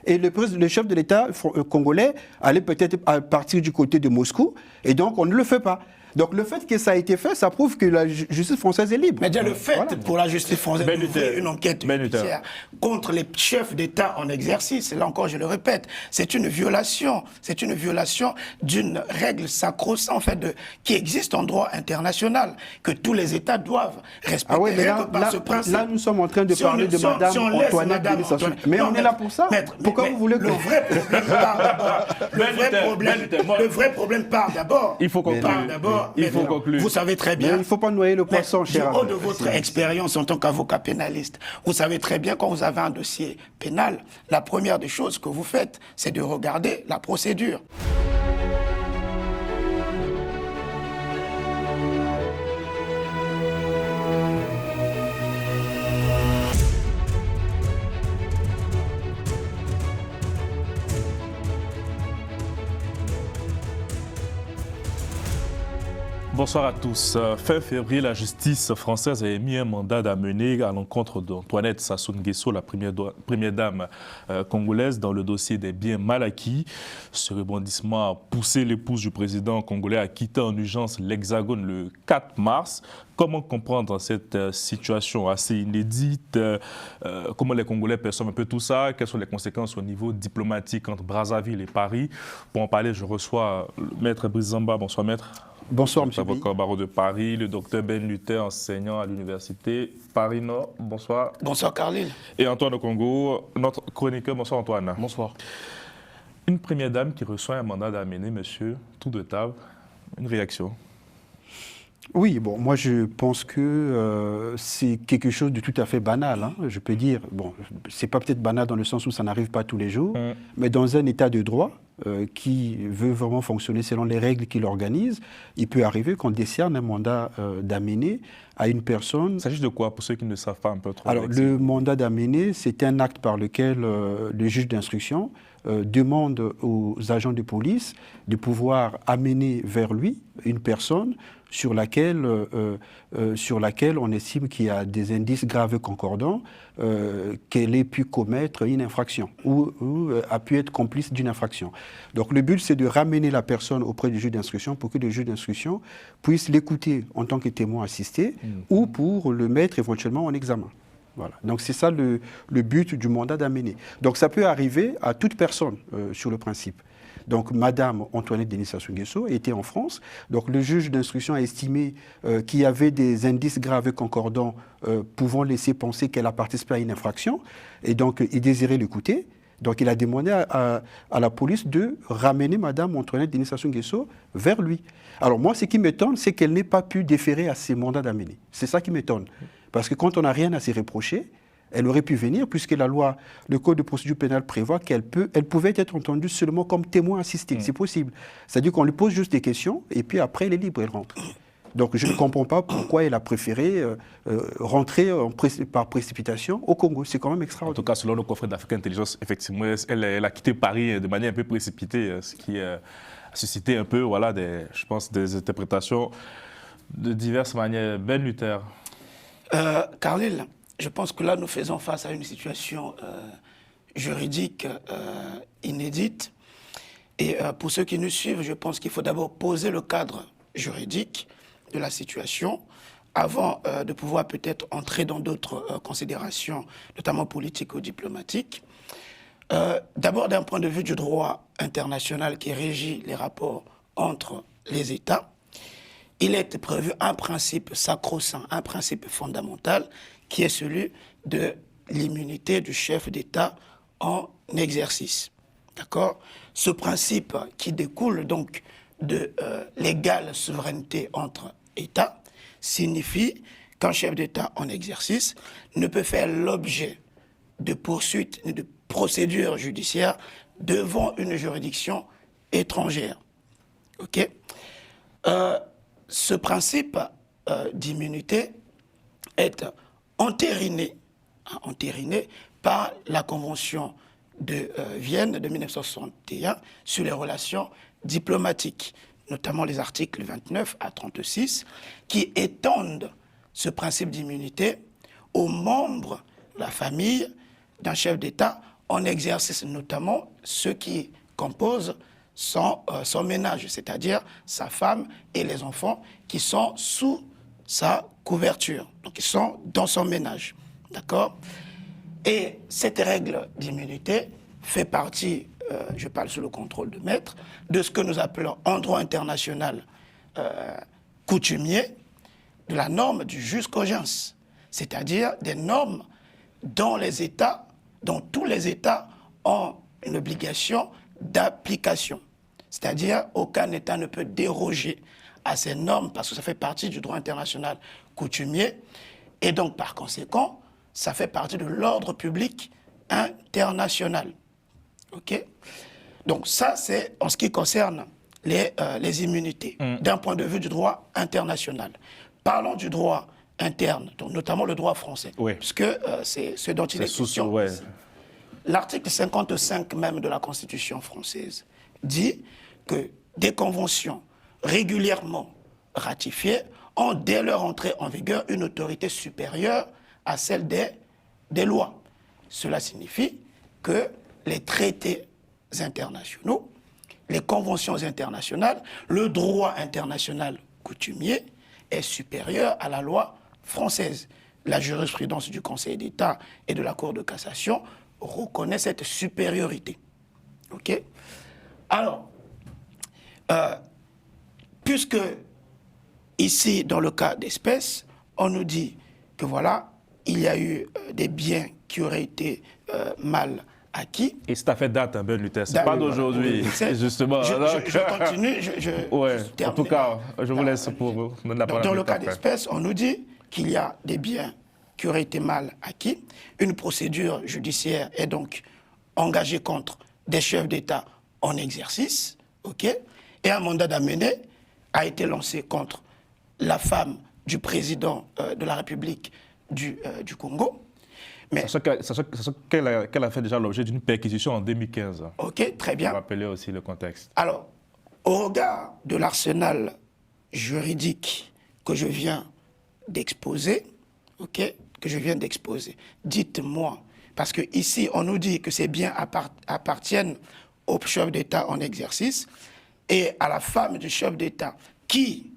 et le chef de l'État congolais allait peut-être partir du côté de Moscou, et donc on ne le fait pas. Donc le fait que ça a été fait, ça prouve que la justice française est libre. Mais déjà le fait pour la justice française d'ouvrir une enquête judiciaire contre les chefs d'État en exercice, là encore je le répète, c'est une violation d'une règle sacro-sainte en fait qui existe en droit international, que tous les États doivent respecter. Ah oui, mais par ce principe. Là nous sommes en train de parler de Madame Antoinette Denis. Mais on est là pour ça. Pourquoi vous voulez que... Le vrai problème part d'abord. Le vrai problème part d'abord. Il faut qu'on parle d'abord. Il faut conclure. Vous savez très bien. Mais il ne faut pas noyer le poisson, cher. Du haut de votre expérience en tant qu'avocat pénaliste, vous savez très bien quand vous avez un dossier pénal, la première des choses que vous faites, c'est de regarder la procédure. Bonsoir à tous. Fin février, la justice française a émis un mandat d'amener à l'encontre d'Antoinette Sassou Nguesso, la première dame congolaise, dans le dossier des biens mal acquis. Ce rebondissement a poussé l'épouse du président congolais à quitter en urgence l'Hexagone le 4 mars. Comment comprendre cette situation assez inédite? Comment les Congolais perçoivent un peu tout ça? Quelles sont les conséquences au niveau diplomatique entre Brazzaville et Paris? Pour en parler, je reçois le maître Brice Zamba. Bonsoir, maître. Bonsoir, monsieur. Avocat au barreau de Paris, le docteur Ben Luther, enseignant à l'université Paris-Nord. Bonsoir. Bonsoir, Carlyle. Et Antoine Okongo, notre chroniqueur. Bonsoir, Antoine. Bonsoir. Une première dame qui reçoit un mandat d'amener, monsieur, tout de table. Une réaction? Oui, bon, moi je pense que c'est quelque chose de tout à fait banal, hein, je peux dire. Bon, c'est pas peut-être banal dans le sens où ça n'arrive pas tous les jours, mais dans un état de droit qui veut vraiment fonctionner selon les règles qu'il organise, il peut arriver qu'on décerne un mandat d'amener à une personne. Il s'agit de quoi, pour ceux qui ne savent pas un peu trop? Alors, le mandat d'amener, c'est un acte par lequel le juge d'instruction demande aux agents de police de pouvoir amener vers lui une personne sur laquelle on estime qu'il y a des indices graves concordants qu'elle ait pu commettre une infraction ou a pu être complice d'une infraction. Donc le but, c'est de ramener la personne auprès du juge d'instruction pour que le juge d'instruction puisse l'écouter en tant que témoin assisté ou pour le mettre éventuellement en examen. Voilà. Donc c'est ça le but du mandat d'amener. Donc ça peut arriver à toute personne sur le principe. Donc Madame Antoinette Denis Sassou Nguesso était en France. Donc le juge d'instruction a estimé qu'il y avait des indices graves concordants pouvant laisser penser qu'elle a participé à une infraction. Et donc il désirait l'écouter. Donc il a demandé à la police de ramener Madame Antoinette Denis Sassou Nguesso vers lui. Alors moi, ce qui m'étonne, c'est qu'elle n'ait pas pu déférer à ces mandats d'amener. C'est ça qui m'étonne. Parce que quand on n'a rien à se reprocher, elle aurait pu venir, puisque la loi, le Code de procédure pénale prévoit qu'elle pouvait être entendue seulement comme témoin assisté. C'est possible. C'est-à-dire qu'on lui pose juste des questions, et puis après, elle est libre, elle rentre. Donc je ne comprends pas pourquoi elle a préféré rentrer par précipitation au Congo. C'est quand même extraordinaire. En tout cas, selon nos confrères d'Afrique Intelligence, effectivement, elle a quitté Paris de manière un peu précipitée, ce qui a suscité un peu, voilà, je pense, des interprétations de diverses manières. Ben Luther. Carlyle, je pense que là, nous faisons face à une situation juridique inédite. Et pour ceux qui nous suivent, je pense qu'il faut d'abord poser le cadre juridique de la situation avant de pouvoir peut-être entrer dans d'autres considérations, notamment politiques ou diplomatiques. D'abord, d'un point de vue du droit international qui régit les rapports entre les États, il est prévu un principe sacro-saint, un principe fondamental, qui est celui de l'immunité du chef d'État en exercice. D'accord? Ce principe qui découle donc de l'égale souveraineté entre États signifie qu'un chef d'État en exercice ne peut faire l'objet de poursuites ni de procédures judiciaires devant une juridiction étrangère. Ok? Ce principe d'immunité est entériné par la Convention de Vienne de 1961 sur les relations diplomatiques, notamment les articles 29 à 36, qui étendent ce principe d'immunité aux membres de la famille d'un chef d'État en exercice, notamment ceux qui composent son ménage, c'est-à-dire sa femme et les enfants qui sont sous sa couverture, donc ils sont dans son ménage, d'accord? Et cette règle d'immunité fait partie, je parle sous le contrôle de maître, de ce que nous appelons en droit international coutumier, de la norme du jus cogens, c'est-à-dire des normes dont tous les États ont une obligation d'application. C'est-à-dire aucun État ne peut déroger à ces normes parce que ça fait partie du droit international coutumier et donc par conséquent, ça fait partie de l'ordre public international. Ok? Donc ça, c'est en ce qui concerne les immunités, d'un point de vue du droit international. Parlons du droit interne, donc notamment le droit français, puisque c'est ce dont il est question. L'article 55 même de la Constitution française dit que des conventions régulièrement ratifiées ont dès leur entrée en vigueur une autorité supérieure à celle des lois. Cela signifie que les traités internationaux, les conventions internationales, le droit international coutumier est supérieur à la loi française. La jurisprudence du Conseil d'État et de la Cour de cassation reconnaît cette supériorité. Ok? Alors, puisque ici, dans le cas d'espèce, on nous dit que voilà, il y a eu des biens qui auraient été mal acquis. Et ça fait date, Ben Luther, c'est pas d'aujourd'hui, justement. Je continue, en tout cas, je vous laisse pour vous. Dans le cas d'espèce, on nous dit qu'il y a des biens qui auraient été mal acquis. Une procédure judiciaire est donc engagée contre des chefs d'État en exercice, ok, et un mandat d'amener a été lancé contre la femme du président de la République du Congo. Mais sachant qu'elle a fait déjà l'objet d'une perquisition en 2015. Ok, très bien. Pour rappeler aussi le contexte. Alors, au regard de l'arsenal juridique que je viens d'exposer, ok, dites-moi, parce que ici on nous dit que ces biens appartiennent au chef d'État en exercice et à la femme du chef d'État qui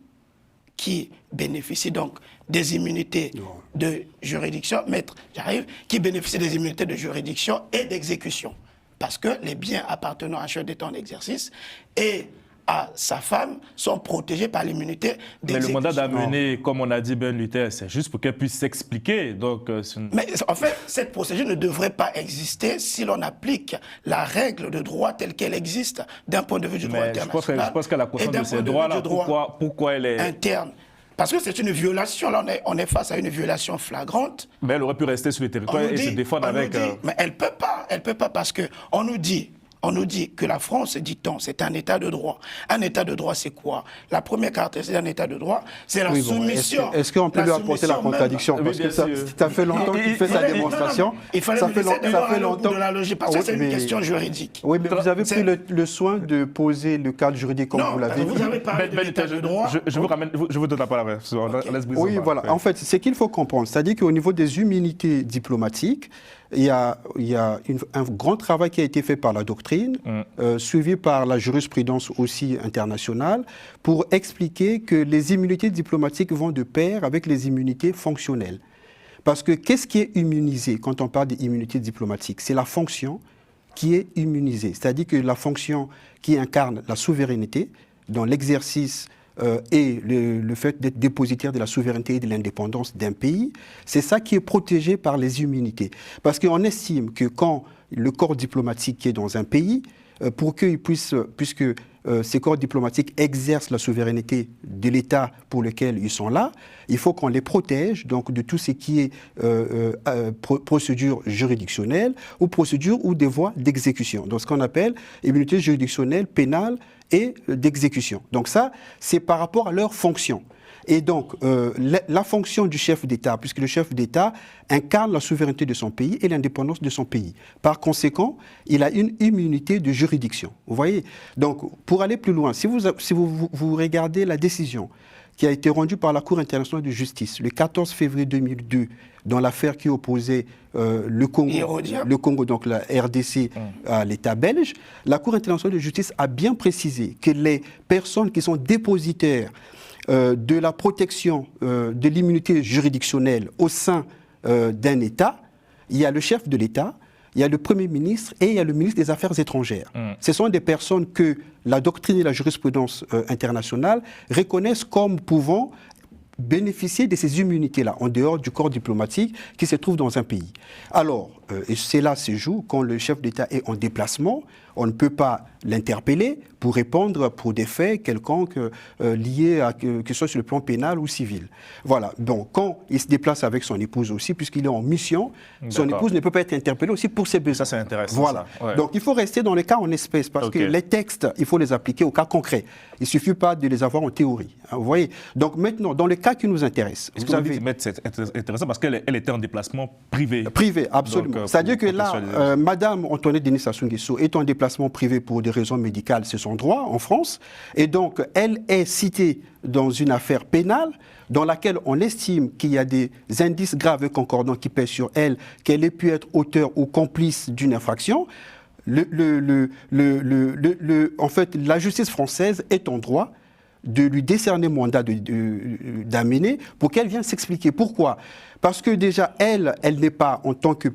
bénéficie donc des immunités de juridiction, maître, j'arrive, qui bénéficie des immunités de juridiction et d'exécution. Parce que les biens appartenant à un chef d'État en exercice et à sa femme sont protégés par l'immunité d'exécution. Mais le mandat d'amener, comme on a dit Ben Luther, c'est juste pour qu'elle puisse s'expliquer. Mais en fait, cette procédure ne devrait pas exister si l'on applique la règle de droit telle qu'elle existe d'un point de vue du droit international. Je pense qu'à la conscience de ces droits-là, pourquoi elle est... interne. Parce que c'est une violation, là on est face à une violation flagrante. Mais elle aurait pu rester sur le territoire et se défendre avec... Mais elle peut pas parce qu'on nous dit que la France, dit-on, c'est un État de droit. Un État de droit, c'est quoi? La première caractéristique d'un État de droit, c'est la soumission. Est-ce qu'on peut lui apporter la contradiction? Parce que ça fait longtemps qu'il fait sa démonstration. Il fallait me laisser ça fait longtemps de la logique, parce que c'est une question juridique. Oui, mais vous avez pris le soin de poser le cadre juridique comme vous l'avez dit. Vous avez parlé de l'État de droit. Je vous donne la parole. Oui, voilà. En fait, c'est qu'il faut comprendre. C'est-à-dire qu'au niveau des immunités diplomatiques, il y a un grand travail qui a été fait par la doctrine, suivi par la jurisprudence aussi internationale, pour expliquer que les immunités diplomatiques vont de pair avec les immunités fonctionnelles. Parce que qu'est-ce qui est immunisé quand on parle d'immunité diplomatique? C'est la fonction qui est immunisée. C'est-à-dire que la fonction qui incarne la souveraineté dans l'exercice et le fait d'être dépositaire de la souveraineté et de l'indépendance d'un pays, c'est ça qui est protégé par les immunités. Parce qu'on estime que quand le corps diplomatique qui est dans un pays, pour qu'il puisse, puisque ces corps diplomatiques exercent la souveraineté de l'État pour lequel ils sont là, il faut qu'on les protège donc de tout ce qui est procédure juridictionnelle ou procédure ou des voies d'exécution. Donc ce qu'on appelle immunité juridictionnelle, pénale et d'exécution. Donc ça, c'est par rapport à leur fonction. Et donc, la fonction du chef d'État, puisque le chef d'État incarne la souveraineté de son pays et l'indépendance de son pays. Par conséquent, il a une immunité de juridiction. Vous voyez? Donc, pour aller plus loin, si vous regardez la décision qui a été rendu par la Cour internationale de justice le 14 février 2002 dans l'affaire qui opposait le Congo, donc la RDC, à l'État belge, la Cour internationale de justice a bien précisé que les personnes qui sont dépositaires de la protection de l'immunité juridictionnelle au sein d'un État, il y a le chef de l'État, il y a le Premier ministre et il y a le ministre des Affaires étrangères. Ce sont des personnes que la doctrine et la jurisprudence internationale reconnaissent comme pouvant bénéficier de ces immunités-là, en dehors du corps diplomatique qui se trouve dans un pays. Alors, et c'est là se joue, quand le chef d'État est en déplacement, on ne peut pas l'interpeller pour répondre pour des faits quelconques liés à que ce soit sur le plan pénal ou civil. Voilà. Donc, quand il se déplace avec son épouse aussi, puisqu'il est en mission, son épouse ne peut pas être interpellée aussi pour ses besoins. Ça, c'est intéressant. Voilà. Ça. Ouais. Donc, il faut rester dans les cas en espèces, parce que les textes, il faut les appliquer au cas concret. Il ne suffit pas de les avoir en théorie. Hein, vous voyez. Donc, maintenant, dans les cas qui nous intéressent, vous avez... C'est intéressant parce qu'elle était en déplacement privé. Privé, absolument. C'est-à-dire que là, Madame Antoinette Denis Sassou Nguesso est en déplacement privé pour des raisons médicales, c'est son droit en France. Et donc, elle est citée dans une affaire pénale dans laquelle on estime qu'il y a des indices graves et concordants qui pèsent sur elle, qu'elle ait pu être auteur ou complice d'une infraction. En fait, la justice française est en droit de lui décerner mandat d'amener pour qu'elle vienne s'expliquer. Pourquoi ? Parce que déjà, elle n'est pas en tant que...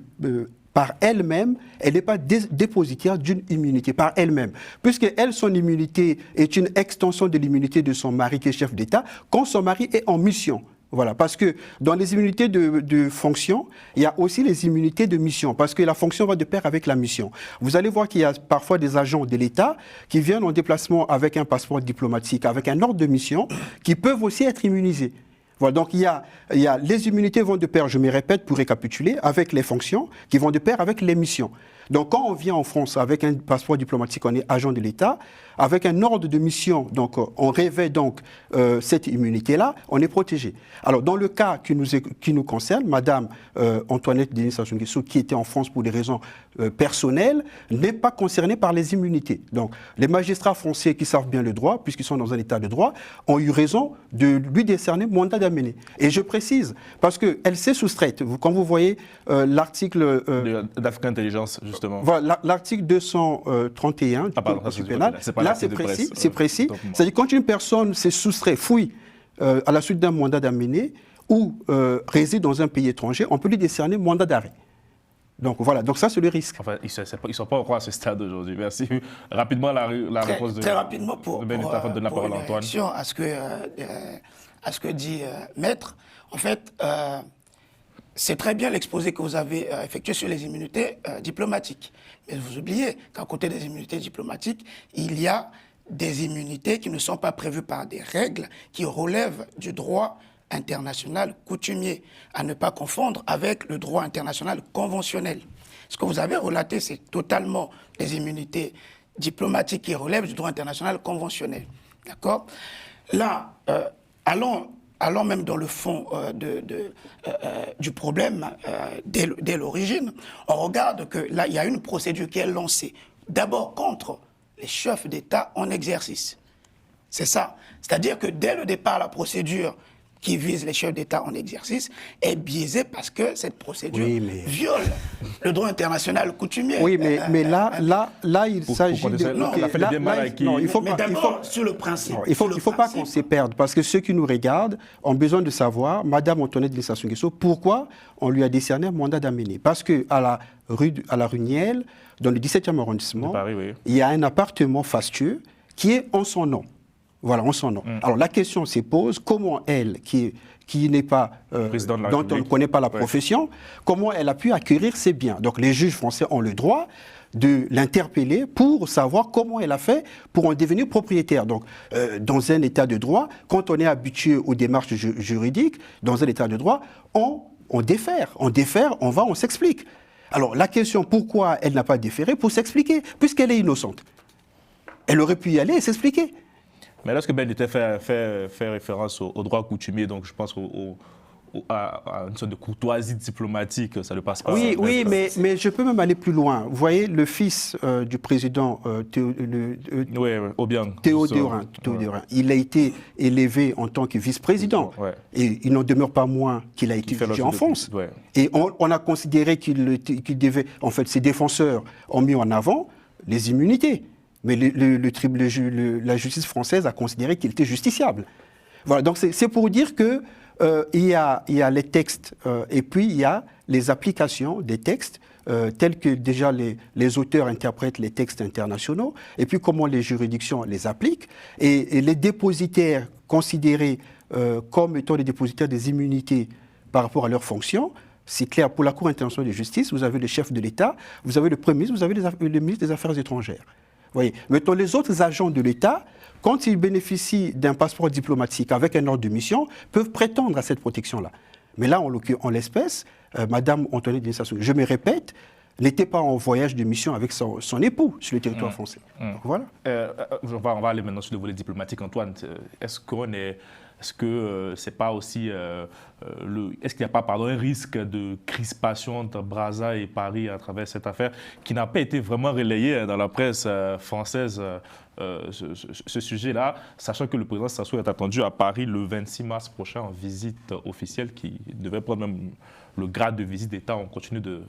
par elle-même, elle n'est pas dépositaire d'une immunité, par elle-même. Puisque elle, son immunité est une extension de l'immunité de son mari qui est chef d'État, quand son mari est en mission. Voilà, parce que dans les immunités de fonction, il y a aussi les immunités de mission, parce que la fonction va de pair avec la mission. Vous allez voir qu'il y a parfois des agents de l'État qui viennent en déplacement avec un passeport diplomatique, avec un ordre de mission, qui peuvent aussi être immunisés. Voilà, donc il y a les immunités vont de pair, je me répète pour récapituler, avec les fonctions qui vont de pair avec les missions. Donc quand on vient en France avec un passeport diplomatique, on est agent de l'État, avec un ordre de mission, donc on revêt donc cette immunité-là, on est protégé. Alors dans le cas qui nous concerne, Madame Antoinette Denis Sassou Nguesso, qui était en France pour des raisons personnelles, n'est pas concernée par les immunités. Donc les magistrats français qui savent bien le droit, puisqu'ils sont dans un état de droit, ont eu raison de lui décerner mandat d'amener. Et je précise, parce qu'elle s'est soustraite. Quand vous voyez l'article... d'Afrique Intelligence, justement. Voilà, l'article 231 du Code pénal. Là, c'est précis. C'est précis. C'est-à-dire quand une personne s'est soustrait, fouille à la suite d'un mandat d'amener ou réside dans un pays étranger, on peut lui décerner mandat d'arrêt. Donc voilà, donc ça c'est le risque. Enfin, ils ne sont pas encore à ce stade aujourd'hui. Merci. Rapidement, la réponse de... Très rapidement pour une réaction à ce que dit Maître. En fait, c'est très bien l'exposé que vous avez effectué sur les immunités diplomatiques. Mais vous oubliez qu'à côté des immunités diplomatiques, il y a des immunités qui ne sont pas prévues par des règles qui relèvent du droit international coutumier, à ne pas confondre avec le droit international conventionnel. Ce que vous avez relaté, c'est totalement des immunités diplomatiques qui relèvent du droit international conventionnel. D'accord ? Là, allons même dans le fond du problème dès l'origine. On regarde que là, il y a une procédure qui est lancée, d'abord contre les chefs d'État en exercice. C'est ça. C'est-à-dire que dès le départ, la procédure qui vise les chefs d'État en exercice est biaisée parce que cette procédure viole le droit international coutumier. Oui, mais là, il s'agit de... Non, il faut pas... d'abord, sur le principe. Il ne faut pas qu'on se perde, parce que ceux qui nous regardent ont besoin de savoir, Madame Antoinette Denis Sassou Nguesso, pourquoi on lui a décerné un mandat d'amener. Parce qu'à la rue Niel, dans le 17e arrondissement, Paris, il y a un appartement fastueux qui est en son nom. Voilà, en son nom. Alors la question se pose, comment elle, qui n'est pas, dont on ne connaît pas la profession, comment elle a pu acquérir ces biens. Donc les juges français ont le droit de l'interpeller pour savoir comment elle a fait pour en devenir propriétaire. Donc dans un état de droit, quand on est habitué aux démarches juridiques, dans un état de droit, on défère, on s'explique. Alors la question, pourquoi elle n'a pas déféré? Pour s'expliquer, puisqu'elle est innocente. Elle aurait pu y aller et s'expliquer. Mais lorsque Ben était fait référence au droit coutumier, donc je pense au à une sorte de courtoisie diplomatique, ça ne passe pas. Oui, mais je peux même aller plus loin. Vous voyez, le fils du président Obiang, Théodore, il a été élevé en tant que vice-président. Ouais. Et il n'en demeure pas moins qu'il a été jugé en France. Ouais. Et on a considéré qu'il devait... En fait, ses défenseurs ont mis en avant les immunités. Mais la justice française a considéré qu'il était justiciable. Voilà, donc c'est pour dire que il y a les textes et puis il y a les applications des textes tels que déjà les auteurs interprètent les textes internationaux et puis comment les juridictions les appliquent et les dépositaires considérés comme étant les dépositaires des immunités par rapport à leurs fonctions. C'est clair, pour la Cour internationale de justice, vous avez le chef de l'État, vous avez le Premier ministre, vous avez le ministre des Affaires étrangères. Vous voyez. Maintenant, les autres agents de l'État, quand ils bénéficient d'un passeport diplomatique avec un ordre de mission, peuvent prétendre à cette protection-là. Mais là, en l'espèce, Madame Antoinette Denis Sassou, je me répète, n'était pas en voyage de mission avec son époux sur le territoire français. Donc, voilà. On va aller maintenant sur le volet diplomatique. Antoine, est-ce que c'est pas aussi est-ce qu'il n'y a pas un risque de crispation entre Brazza et Paris à travers cette affaire qui n'a pas été vraiment relayée dans la presse française, ce sujet-là, sachant que le président Sassou est attendu à Paris le 26 mars prochain en visite officielle qui devait prendre même le grade de visite d'État. On continue de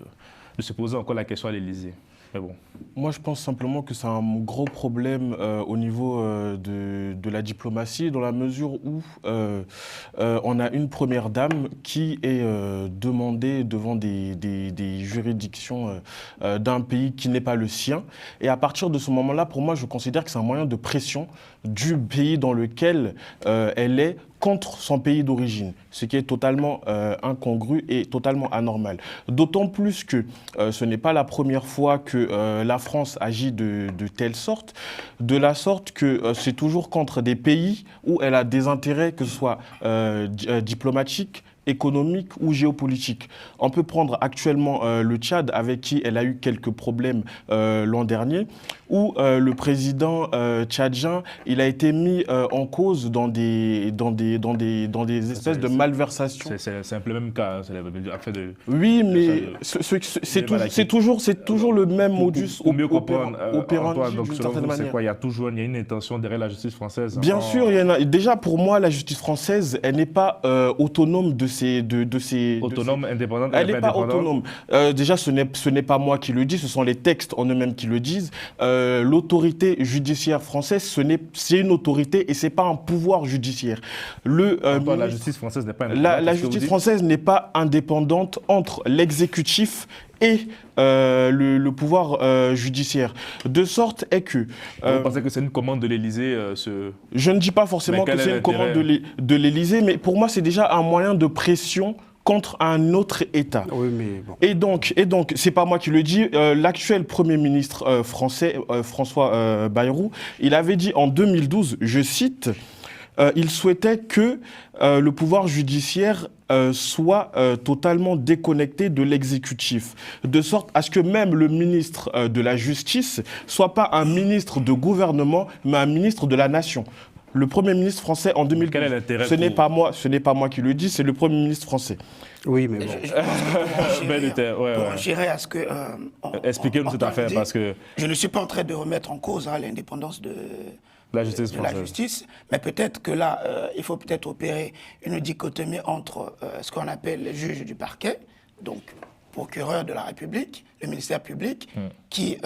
se poser encore la question à l'Élysée. Mais bon. Moi, je pense simplement que c'est un gros problème au niveau de la diplomatie, dans la mesure où on a une première dame qui est demandée devant des juridictions d'un pays qui n'est pas le sien. Et à partir de ce moment-là, pour moi, je considère que c'est un moyen de pression du pays dans lequel elle est contre son pays d'origine, ce qui est totalement incongru et totalement anormal. D'autant plus que ce n'est pas la première fois que la France agit de telle sorte, de la sorte que c'est toujours contre des pays où elle a des intérêts, que ce soit diplomatiques, économique ou géopolitique. On peut prendre actuellement le Tchad, avec qui elle a eu quelques problèmes l'an dernier, où le président tchadien, il a été mis en cause dans des espèces de malversations. C'est un peu le même cas, c'est l'affaire de... Oui, mais c'est toujours le même modus operandi d'une certaine manière. Il y a une intention derrière la justice française. Bien sûr, il y en a. Déjà, pour moi, la justice française, elle n'est pas autonome indépendante. Elle n'est pas autonome. Déjà, ce n'est pas moi qui le dis, ce sont les textes en eux-mêmes qui le disent. L'autorité judiciaire française, c'est une autorité et c'est pas un pouvoir judiciaire. La justice française n'est pas indépendante. La justice française n'est pas indépendante entre l'exécutif et le pouvoir judiciaire. De sorte est que... Vous pensez que c'est une commande de l'Élysée Je ne dis pas forcément que c'est une commande de l'Élysée, mais pour moi, c'est déjà un moyen de pression contre un autre État. Oui, mais bon. Et donc, c'est pas moi qui le dis, l'actuel Premier ministre français, François Bayrou, il avait dit en 2012, je cite, il souhaitait que le pouvoir judiciaire soit totalement déconnecté de l'exécutif, de sorte à ce que même le ministre de la Justice soit pas un ministre de gouvernement, mais un ministre de la nation. Le Premier ministre français en 2012, ce n'est pas moi qui le dis, c'est le Premier ministre français. Oui, mais bon. Je dirais à ce que... Expliquez-nous cette affaire, parce que... Je ne suis pas en train de remettre en cause l'indépendance de la justice, mais peut-être que là, il faut peut-être opérer une dichotomie entre ce qu'on appelle les juges du parquet, donc procureurs de la République, le ministère public, qui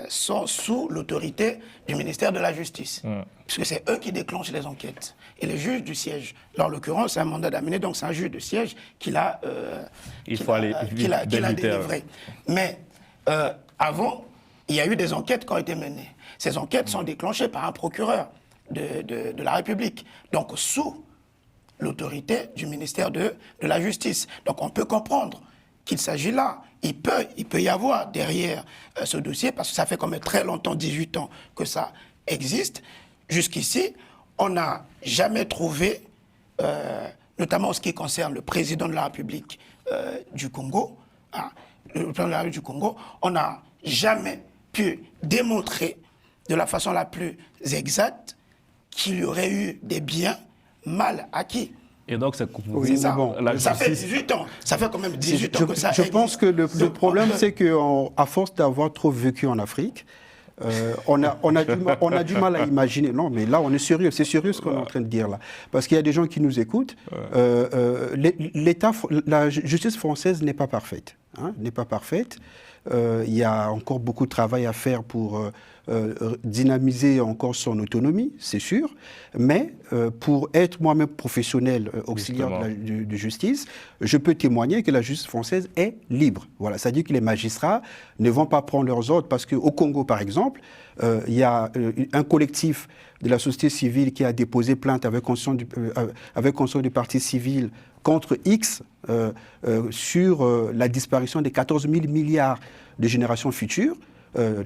sont sous l'autorité du ministère de la Justice. Puisque c'est eux qui déclenchent les enquêtes. Et les juges du siège, là, en l'occurrence, c'est un mandat d'amener, donc c'est un juge de siège qui l'a délivré. Mais avant, il y a eu des enquêtes qui ont été menées. Ces enquêtes sont déclenchées par un procureur de la République, donc sous l'autorité du ministère de la Justice. Donc on peut comprendre qu'il s'agit là. Il peut y avoir derrière ce dossier, parce que ça fait quand même très longtemps, 18 ans, que ça existe. Jusqu'ici, on n'a jamais trouvé, notamment en ce qui concerne le président de la République du Congo, le président de la République du Congo, on n'a jamais pu démontrer de la façon la plus exacte qu'il y aurait eu des biens mal acquis. Et donc, c'est C'est ça. bon, Ça fait 18 ans. Ça fait quand même 18 ans que ça Je pense que le problème, c'est qu'à force d'avoir trop vécu en Afrique, on a du mal à imaginer. Non, mais là, on est sérieux. C'est sérieux ce qu'on est en train de dire là. Parce qu'il y a des gens qui nous écoutent. La justice française n'est pas parfaite. N'est pas parfaite. Il y a encore beaucoup de travail à faire pour dynamiser encore son autonomie, c'est sûr. Mais pour être moi-même professionnel auxiliaire de justice, je peux témoigner que la justice française est libre. Voilà, c'est-à-dire que les magistrats ne vont pas prendre leurs ordres parce qu'au Congo, par exemple, il y a un collectif de la société civile qui a déposé plainte avec conscience du parti civil contre X sur la disparition des 14 000 milliards de générations futures.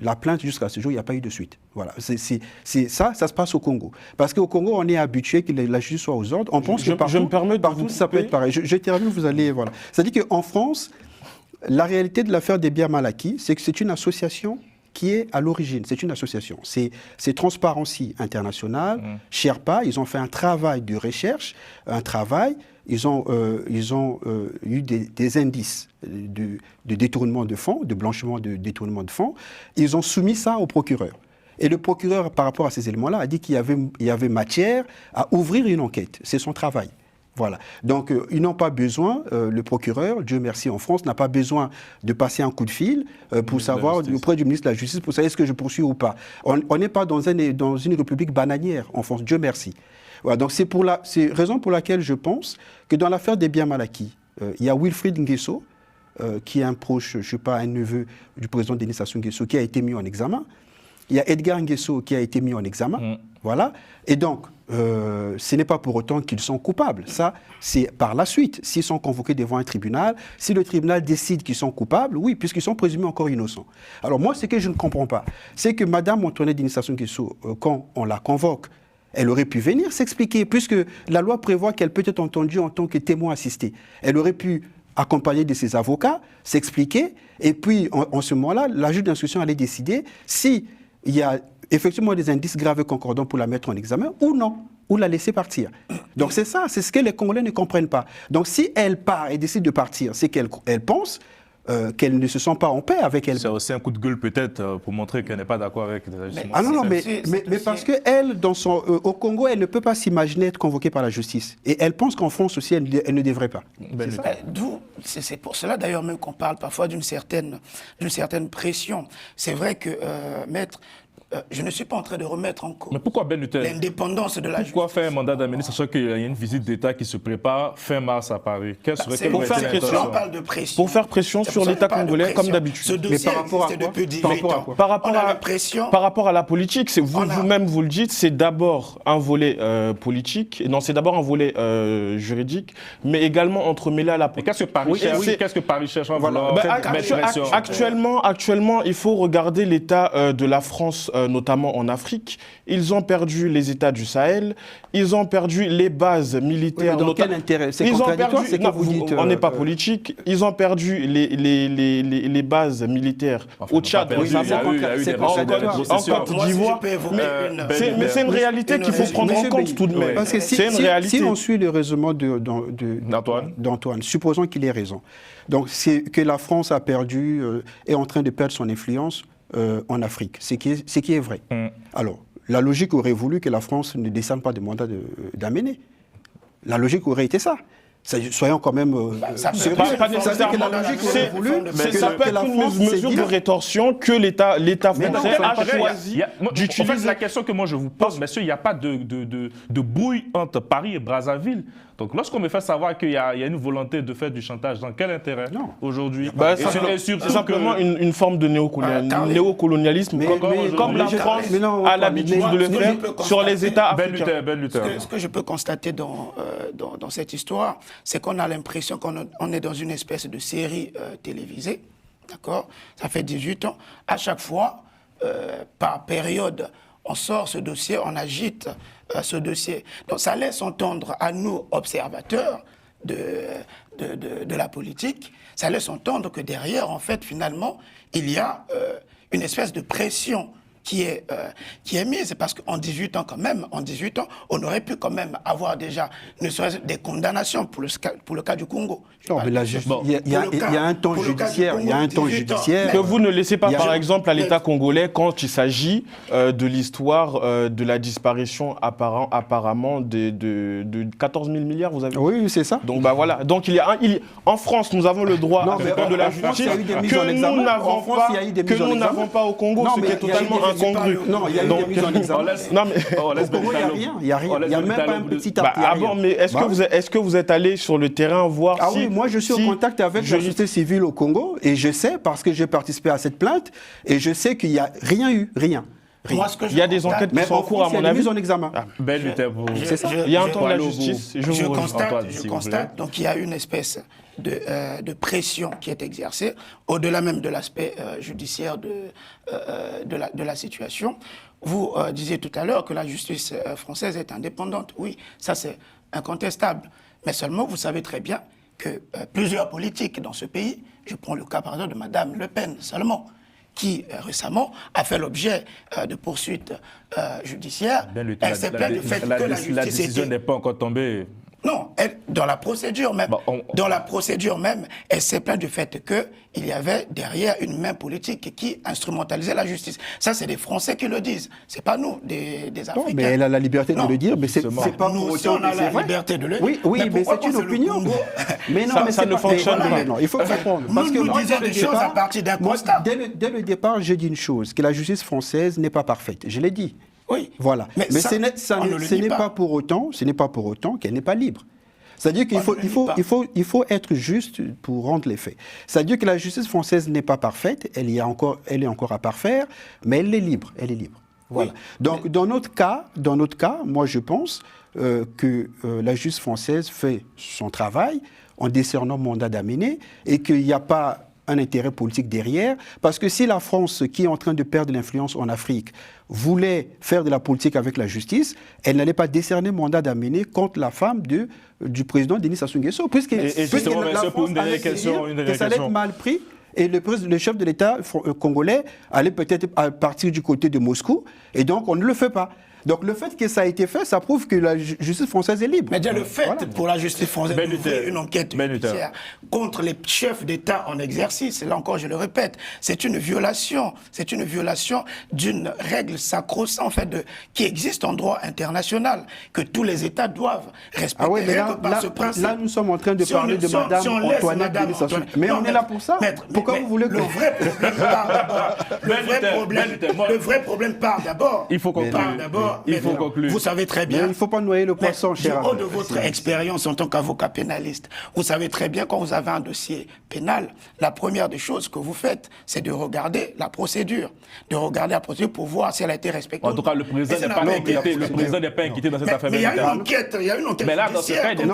La plainte, jusqu'à ce jour, il n'y a pas eu de suite. Voilà. Ça se passe au Congo. Parce qu'au Congo, on est habitué que la justice soit aux ordres. On pense que partout ça peut être pareil. Je termine, vous allez... Voilà. C'est-à-dire qu'en France, la réalité de l'affaire des biens mal acquis, c'est que c'est une association qui est à l'origine. C'est une association. C'est Transparency International, Sherpa, ils ont fait un travail de recherche, ils ont eu des indices de détournement de fonds, de blanchiment de détournement de fonds. Ils ont soumis ça au procureur. Et le procureur, par rapport à ces éléments-là, a dit qu'il y avait matière à ouvrir une enquête. C'est son travail. Voilà. Donc, ils n'ont pas besoin, le procureur, Dieu merci en France, n'a pas besoin de passer un coup de fil pour savoir, auprès du ministre de la Justice, pour savoir est-ce que je poursuis ou pas. On n'est pas dans une république bananière en France, Dieu merci. Voilà, donc c'est raison pour laquelle je pense que dans l'affaire des biens mal acquis, il y a Wilfried Nguesso, qui est un proche, je ne sais pas, un neveu du président Denis Sassou Nguesso, qui a été mis en examen. Il y a Edgar Nguesso qui a été mis en examen. Voilà. Et donc, ce n'est pas pour autant qu'ils sont coupables. Ça, c'est par la suite. S'ils sont convoqués devant un tribunal, si le tribunal décide qu'ils sont coupables, oui, puisqu'ils sont présumés encore innocents. Alors moi, ce que je ne comprends pas, c'est que Mme Antoinette Denis Sassou Nguesso, quand on la convoque, elle aurait pu venir s'expliquer, puisque la loi prévoit qu'elle peut être entendue en tant que témoin assisté. Elle aurait pu, accompagnée de ses avocats, s'expliquer, et puis, en ce moment-là, la juge d'instruction allait décider si il y a effectivement des indices graves et concordants pour la mettre en examen ou non, ou la laisser partir. Donc c'est ça, c'est ce que les Congolais ne comprennent pas. Donc si elle part et décide de partir, c'est qu'elle pense qu'elle ne se sent pas en paix avec elle. C'est aussi un coup de gueule peut-être pour montrer qu'elle n'est pas d'accord avec les agissements. Ah non, mais parce qu'elle, au Congo, elle ne peut pas s'imaginer être convoquée par la justice. Et elle pense qu'en France aussi, elle ne devrait pas. C'est pour cela d'ailleurs même qu'on parle parfois d'une certaine pression. C'est vrai que, maître, je ne suis pas en train de remettre en cause l'indépendance de la justice. Pourquoi faire un mandat d'amener, sachant qu'il y a une visite d'État qui se prépare fin mars à Paris? Pour faire pression sur l'État congolais, comme d'habitude. Mais par rapport à quoi? Par rapport à la politique, vous-même vous le dites, c'est d'abord un volet politique, non, c'est d'abord un volet juridique, mais également entremêlé à la politique. Qu'est-ce que Paris cherche à vouloir Actuellement, il faut regarder l'état de la France, notamment en Afrique. Ils ont perdu les États du Sahel, ils ont perdu les bases militaires. Dans quel intérêt? C'est contradictoire, c'est que vous dites... On n'est pas politique. Ils ont perdu les bases militaires au Tchad, en Côte d'Ivoire. Mais c'est une réalité qu'il faut prendre en compte tout de même. Parce que si on suit le raisonnement d'Antoine, supposons qu'il ait raison. Donc c'est que la France a perdu, est en train de perdre son influence en Afrique, ce qui est vrai. Alors, la logique aurait voulu que la France ne descende pas de mandat d'amener. La logique aurait été ça. Soyons quand même... pas nécessairement. Ça peut être une mesure de rétorsion que l'État français a choisi d'utiliser. En fait, la question que moi je vous pose, messieurs, il n'y a pas de brouille entre Paris et Brazzaville. Donc, lorsqu'on me fait savoir qu'il y a une volonté de faire du chantage, dans quel intérêt aujourd'hui? C'est simplement une forme de néocolonialisme, comme la France a l'habitude de le faire sur les États africains. Ce que je peux constater dans cette histoire, c'est qu'on a l'impression qu'on est dans une espèce de série télévisée, d'accord? Ça fait 18 ans. À chaque fois, par période, on sort ce dossier, on agite ce dossier. Donc ça laisse entendre à nous, observateurs de la politique, ça laisse entendre que derrière, en fait, finalement, il y a une espèce de pression qui est mise, parce qu'en 18 ans quand même, on aurait pu quand même avoir déjà ne serait-ce des condamnations pour le cas du Congo. Non, mais là, il y a un temps judiciaire, que vous ne laissez pas, par exemple, à l'État congolais quand il s'agit de l'histoire de la disparition apparemment de 14 000 milliards, vous avez dit. Oui, c'est ça. Donc voilà. Donc en France, nous avons le droit de la justice que nous n'avons pas au Congo, ce qui est totalement incongru. Non, il y a eu des mises en examen. Au Congo, il n'y a rien. Il n'y a même pas un petit artillerie. Mais est-ce que vous êtes allé sur le terrain voir si... Ah oui, moi je suis en contact avec la société civile au Congo et je sais, parce que j'ai participé à cette plainte, et je sais qu'il n'y a rien eu, rien. Il y a des enquêtes qui sont en cours, à mon avis. Mise en examen. Il y a un temps de la justice. Je constate, donc il y a une espèce de pression qui est exercée, au-delà même de l'aspect judiciaire de la situation. Vous disiez tout à l'heure que la justice française est indépendante. Oui, ça c'est incontestable. Mais seulement, vous savez très bien que plusieurs politiques dans ce pays, je prends le cas par exemple de Mme Le Pen seulement, qui récemment a fait l'objet de poursuites judiciaires. Elle s'est plainte du fait que la décision n'est pas encore tombée. Non, dans la procédure même, elle s'est plainte du fait qu'il y avait derrière une main politique qui instrumentalisait la justice. Ça, c'est des Français qui le disent. C'est pas nous, des Africains. Non, mais elle a la liberté de le dire, mais c'est pas nous pour aussi, autant on a que c'est la vrai. liberté de le dire. Oui, mais c'est une opinion. Mais non, mais ça ne fonctionne pas. Non, il faut comprendre. Nous disons des choses à partir d'un constat. Dès le départ, je dis une chose, que la justice française n'est pas parfaite. Je l'ai dit. Oui. Voilà. Mais ce n'est pas pour autant qu'elle n'est pas libre. C'est-à-dire qu'il faut être juste pour rendre les faits. C'est-à-dire que la justice française n'est pas parfaite, elle est encore à parfaire, mais elle est libre. Elle est libre. Voilà. Oui. Donc, dans notre cas, moi je pense que la justice française fait son travail en décernant mandat d'amener et qu'il n'y a pas un intérêt politique derrière, parce que si la France, qui est en train de perdre l'influence en Afrique, voulait faire de la politique avec la justice, elle n'allait pas décerner mandat d'amener contre la femme du président Denis Sassou Nguesso, puisque la France allait dire que ça allait être mal pris. Et le chef de l'État congolais allait peut-être partir du côté de Moscou, et donc on ne le fait pas. Donc le fait que ça a été fait, ça prouve que la justice française est libre. Mais déjà le fait pour la justice française d'ouvrir une enquête judiciaire contre les chefs d'État en exercice, et là encore je le répète, c'est une violation d'une règle sacro-sainte en fait qui existe en droit international, que tous les États doivent respecter. Ah oui, mais par ce principe. Là nous sommes en train de parler de Madame Antoinette Denis Sassou. Mais on est là pour ça. Pourquoi vous voulez que... Le vrai problème part d'abord. Il faut qu'on parle d'abord. Il faut conclure. Vous savez très bien. Mais il ne faut pas noyer le poisson, cher. Du haut de votre expérience en tant qu'avocat pénaliste, vous savez très bien quand vous avez un dossier pénal, la première des choses que vous faites, c'est de regarder la procédure. Pour voir si elle a été respectée. En tout cas, le président n'est pas inquiété. Le président n'est pas inquiété dans cette affaire. Mais il y a une enquête. Mais là, dans ce cas, il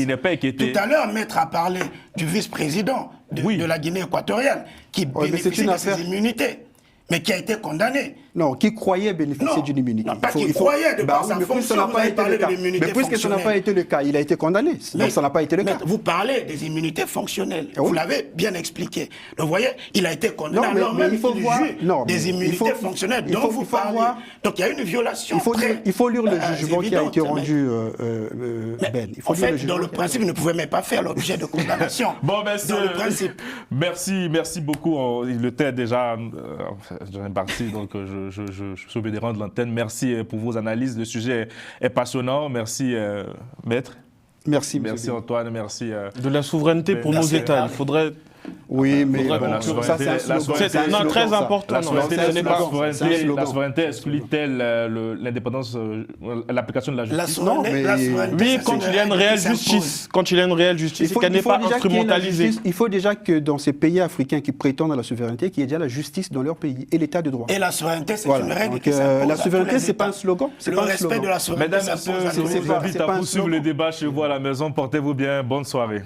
n'est pas inquiété. Tout à l'heure, Maître a parlé du vice-président de la Guinée équatoriale qui bénéficie de ses immunités, mais qui a été condamné. Non, qui croyait bénéficier d'une immunité. Non, pas qui croyait de par sa fonction, vous avez parlé de l'immunité fonctionnelle. Mais puisque ça n'a pas été le cas, il a été condamné. Donc ça n'a pas été le cas. Vous parlez des immunités fonctionnelles. Vous l'avez bien expliqué. Donc vous voyez, il a été condamné alors même qu'il joue des immunités fonctionnelles dont vous parlez. Donc il y a une violation. Il faut lire le jugement qui a été rendu, Ben. En fait, dans le principe, il ne pouvait même pas faire l'objet de condamnation. Bon, dans le principe. Merci beaucoup. Le temps est déjà parti, donc je suis obligé de rendre l'antenne. Merci pour vos analyses. Le sujet est passionnant. Merci, Maître. Merci Antoine. Merci. De la souveraineté pour nos États. Il faudrait... Oui, mais ça c'est très important. La souveraineté exclut-elle l'indépendance, l'application de la justice? Oui, quand il y a une réelle justice, et qu'elle n'est pas instrumentalisée. Il faut déjà que dans ces pays africains qui prétendent à la souveraineté, qu'il y ait déjà la justice dans leur pays et l'état de droit. Et la souveraineté, c'est une règle qui s'impose. La souveraineté, c'est pas un slogan. Le respect de la souveraineté. Mesdames, messieurs, je vous invite à poursuivre le débat chez vous à la maison. Portez-vous bien. Bonne soirée.